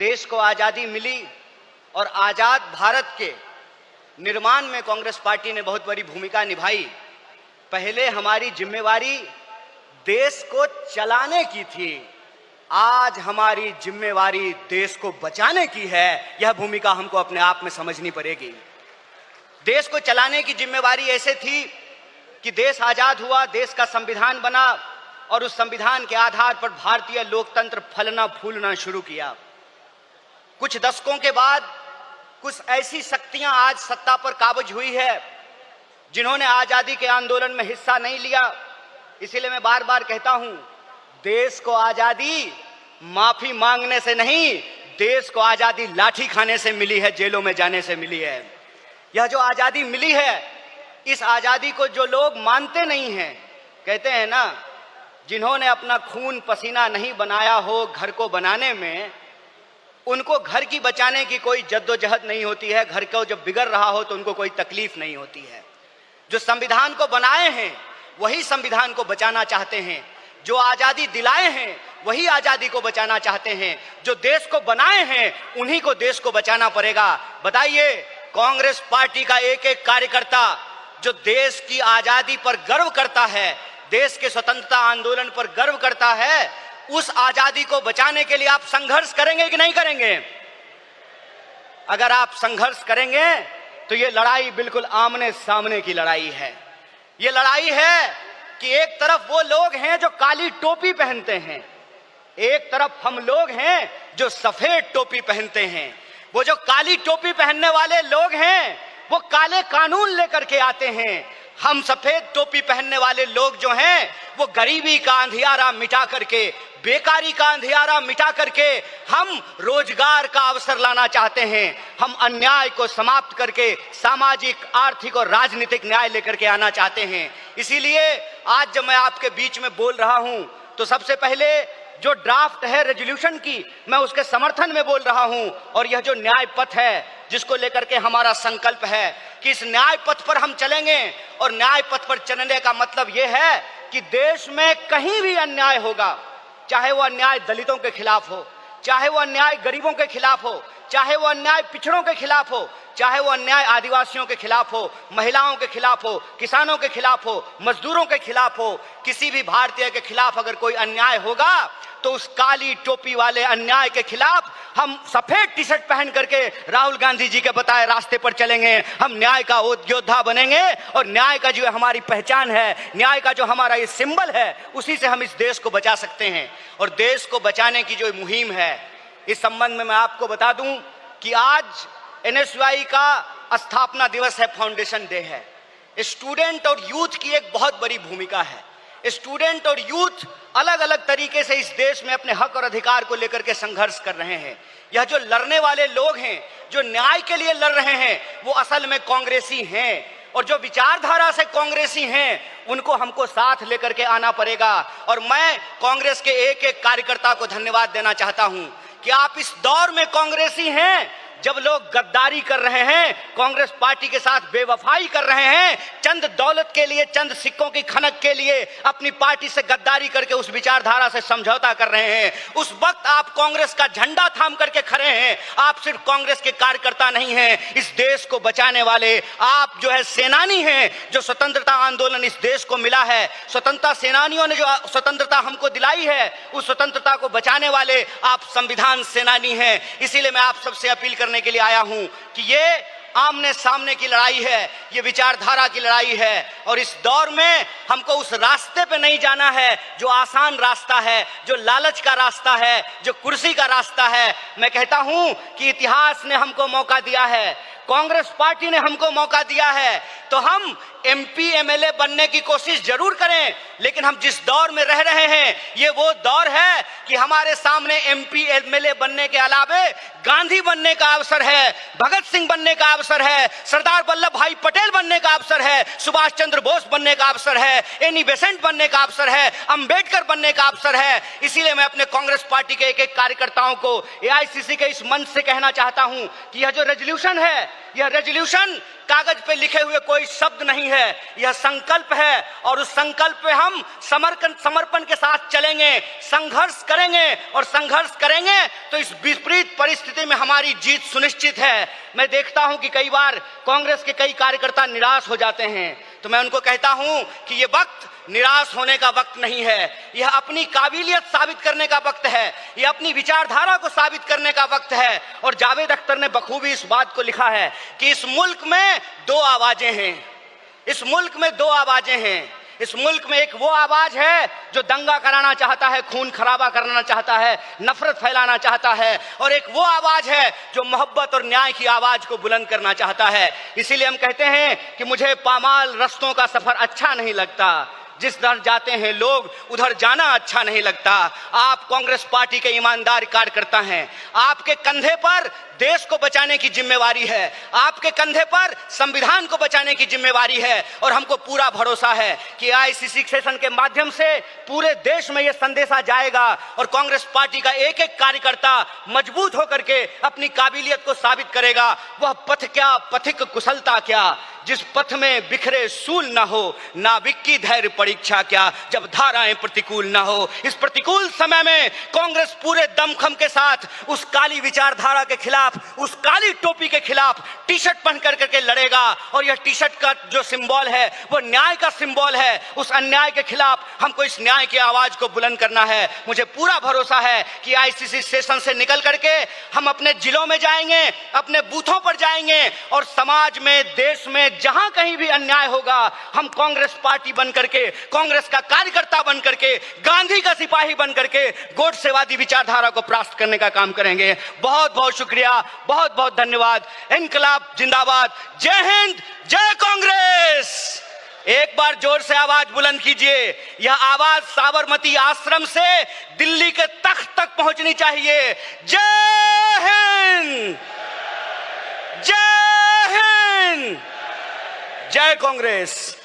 देश को आज़ादी मिली और आज़ाद भारत के निर्माण में कांग्रेस पार्टी ने बहुत बड़ी भूमिका निभाई। पहले हमारी जिम्मेवारी देश को चलाने की थी, आज हमारी जिम्मेवारी देश को बचाने की है। यह भूमिका हमको अपने आप में समझनी पड़ेगी। देश को चलाने की जिम्मेवारी ऐसे थी कि देश आज़ाद हुआ, देश का संविधान बना और उस संविधान के आधार पर भारतीय लोकतंत्र फलना फूलना शुरू किया। कुछ दशकों के बाद कुछ ऐसी शक्तियां आज सत्ता पर काबिज हुई है जिन्होंने आजादी के आंदोलन में हिस्सा नहीं लिया। इसीलिए मैं बार बार कहता हूं, देश को आजादी माफी मांगने से नहीं, देश को आजादी लाठी खाने से मिली है, जेलों में जाने से मिली है। यह जो आजादी मिली है, इस आजादी को जो लोग मानते नहीं हैं, कहते हैं ना, जिन्होंने अपना खून पसीना नहीं बनाया हो घर को बनाने में, उनको घर की बचाने की कोई जद्दोजहद नहीं होती है। घर को जब बिगड़ रहा हो तो उनको कोई तकलीफ नहीं होती है। जो संविधान को बनाए हैं वही संविधान को बचाना चाहते हैं, जो आजादी दिलाए हैं वही आजादी को बचाना चाहते हैं, जो देश को बनाए हैं उन्हीं को देश को बचाना पड़ेगा। बताइए, कांग्रेस पार्टी का एक एक कार्यकर्ता जो देश की आजादी पर गर्व करता है, देश के स्वतंत्रता आंदोलन पर गर्व करता है, उस आजादी को बचाने के लिए आप संघर्ष करेंगे कि नहीं करेंगे? अगर आप संघर्ष करेंगे तो ये लड़ाई बिल्कुल आमने सामने की लड़ाई है। ये लड़ाई है कि एक तरफ वो लोग हैं जो काली टोपी पहनते हैं, एक तरफ हम लोग हैं जो सफेद टोपी पहनते हैं। वो जो काली टोपी पहनने वाले लोग हैं वो काले कानून लेकर के आते हैं। हम सफेद टोपी पहनने वाले लोग जो हैं वो गरीबी का अंधियारा मिटा करके, बेकारी का अंधियारा मिटा करके हम रोजगार का अवसर लाना चाहते हैं। हम अन्याय को समाप्त करके सामाजिक, आर्थिक और राजनीतिक न्याय लेकर के आना चाहते हैं। इसीलिए आज जब मैं आपके बीच में बोल रहा हूं तो सबसे पहले जो ड्राफ्ट है रेजोल्यूशन की, मैं उसके समर्थन में बोल रहा हूं। और यह जो न्याय पथ है जिसको लेकर के हमारा संकल्प है कि इस न्याय पथ पर हम चलेंगे, और न्याय पथ पर चलने का मतलब यह है कि देश में कहीं भी अन्याय होगा, चाहे वो अन्याय दलितों के खिलाफ हो, चाहे वो अन्याय गरीबों के खिलाफ हो, चाहे वो अन्याय पिछड़ों के खिलाफ हो, चाहे वो अन्याय आदिवासियों के खिलाफ हो, महिलाओं के खिलाफ हो, किसानों के खिलाफ हो, मजदूरों के खिलाफ हो, किसी भी भारतीय के खिलाफ अगर कोई अन्याय होगा तो उस काली टोपी वाले अन्याय के खिलाफ हम सफेद टी शर्ट पहन करके राहुल गांधी जी के बताए रास्ते पर चलेंगे। हम न्याय का योद्धा बनेंगे और न्याय का जो हमारी पहचान है, न्याय का जो हमारा ये सिंबल है, उसी से हम इस देश को बचा सकते हैं। और देश को बचाने की जो मुहिम है, इस संबंध में मैं आपको बता दूं कि आज एनएसयूआई का स्थापना दिवस है, फाउंडेशन डे है। स्टूडेंट और यूथ की एक बहुत बड़ी भूमिका है। स्टूडेंट और यूथ अलग अलग तरीके से इस देश में अपने हक और अधिकार को लेकर के संघर्ष कर रहे हैं। यह जो लड़ने वाले लोग हैं, जो न्याय के लिए लड़ रहे हैं, वो असल में कांग्रेसी हैं। और जो विचारधारा से कांग्रेसी हैं उनको हमको साथ लेकर के आना पड़ेगा। और मैं कांग्रेस के एक एक कार्यकर्ता को धन्यवाद देना चाहता हूं कि आप इस दौर में कांग्रेसी हैं जब लोग गद्दारी कर रहे हैं, कांग्रेस पार्टी के साथ बेवफाई कर रहे हैं, चंद दौलत के लिए, चंद सिक्कों की खनक के लिए अपनी पार्टी से गद्दारी करके उस विचारधारा से समझौता कर रहे हैं। उस वक्त आप कांग्रेस का झंडा थाम करके खड़े हैं। आप सिर्फ कांग्रेस के कार्यकर्ता नहीं हैं, इस देश को बचाने वाले आप जो है सेनानी हैं। जो स्वतंत्रता आंदोलन इस देश को मिला है, स्वतंत्रता सेनानियों ने जो स्वतंत्रता हमको दिलाई है, उस स्वतंत्रता को बचाने वाले आप संविधान सेनानी हैं। इसीलिए मैं आप सबसे अपील करने के लिए आया हूं कि ये आमने सामने की लड़ाई है, ये विचारधारा की लड़ाई है। और इस दौर में हमको उस रास्ते पे नहीं जाना है जो आसान रास्ता है, जो लालच का रास्ता है, जो कुर्सी का रास्ता है। मैं कहता हूं कि इतिहास ने हमको मौका दिया है, कांग्रेस पार्टी ने हमको मौका दिया है, तो हम एमपी एमएलए बनने की कोशिश जरूर करें। लेकिन हम जिस दौर में रह रहे हैं ये वो दौर है कि हमारे सामने एमपी एमएलए बनने के अलावे गांधी बनने का अवसर है, भगत सिंह बनने का अवसर है, सरदार वल्लभ भाई पटेल बनने का अवसर है, सुभाष चंद्र बोस बनने का अवसर है, एनी बेसेंट बनने का अवसर है, अंबेडकर बनने का अवसर है। इसीलिए मैं अपने कांग्रेस पार्टी के एक एक कार्यकर्ताओं को एआईसीसी के इस मंच से कहना चाहता हूं कि यह जो रेजोल्यूशन है यह रेजोल्यूशन कागज पे लिखे हुए कोई शब्द नहीं है, यह संकल्प है और उस संकल्प पे हम समर्पण के साथ चलेंगे, संघर्ष करेंगे और संघर्ष करेंगे तो इस विपरीत परिस्थिति में हमारी जीत सुनिश्चित है। मैं देखता हूं कि कई बार कांग्रेस के कई कार्यकर्ता निराश हो जाते हैं, तो मैं उनको कहता हूं कि यह वक्त निराश होने का वक्त नहीं है, यह अपनी काबिलियत साबित करने का वक्त है, यह अपनी विचारधारा को साबित करने का वक्त है। और जावेद अख्तर ने बखूबी इस बात को लिखा है कि इस मुल्क में दो आवाजें हैं, इस मुल्क में दो आवाजें हैं। इस मुल्क में एक वो आवाज है जो दंगा कराना चाहता है, खून खराबा करना चाहता है, नफरत फैलाना चाहता है, और एक वो आवाज है जो मोहब्बत और न्याय की आवाज को बुलंद करना चाहता है। इसीलिए हम कहते हैं कि मुझे पामाल रस्तों का सफर अच्छा नहीं लगता, जिस दर जाते हैं लोग उधर जाना अच्छा नहीं लगता। आप कांग्रेस पार्टी के ईमानदार कार्यकर्ता हैं, आपके कंधे पर देश को बचाने की जिम्मेवारी है, आपके कंधे पर संविधान को बचाने की जिम्मेवारी है। और हमको पूरा भरोसा है कि आईसीसी सेशन के माध्यम से पूरे देश में यह संदेशा जाएगा और कांग्रेस पार्टी का एक एक कार्यकर्ता मजबूत होकर के अपनी काबिलियत को साबित करेगा। वह पथ क्या, पथिक कुशलता क्या, जिस पथ में बिखरे सूल ना हो, नाविक की धैर्य परीक्षा क्या, जब धाराएं प्रतिकूल ना हो। इस प्रतिकूल समय में कांग्रेस पूरे दमखम के साथ उस काली विचारधारा के खिलाफ, उस काली टोपी के खिलाफ टी शर्ट पहन करके लड़ेगा। और यह टी शर्ट का जो सिंबल है वो न्याय का सिंबल है। उस अन्याय के खिलाफ हमको इस न्याय की आवाज को बुलंद करना है। मुझे पूरा भरोसा है कि आईसीसी सेशन से निकल करके हम अपने जिलों में जाएंगे, अपने बूथों पर जाएंगे और समाज में, देश में जहां कहीं भी अन्याय होगा, हम कांग्रेस पार्टी बन करके, कांग्रेस का कार्यकर्ता बन करके, गांधी का सिपाही बन करके गोडसेवादी विचारधारा को परास्त करने का काम करेंगे। बहुत बहुत शुक्रिया, बहुत बहुत धन्यवाद। इनकलाब जिंदाबाद, जय हिंद, जय कांग्रेस। एक बार जोर से आवाज बुलंद कीजिए। यह आवाज साबरमती आश्रम से दिल्ली के तख्त तक पहुंचनी चाहिए। जय हिंद, जय हिंद, जय कांग्रेस।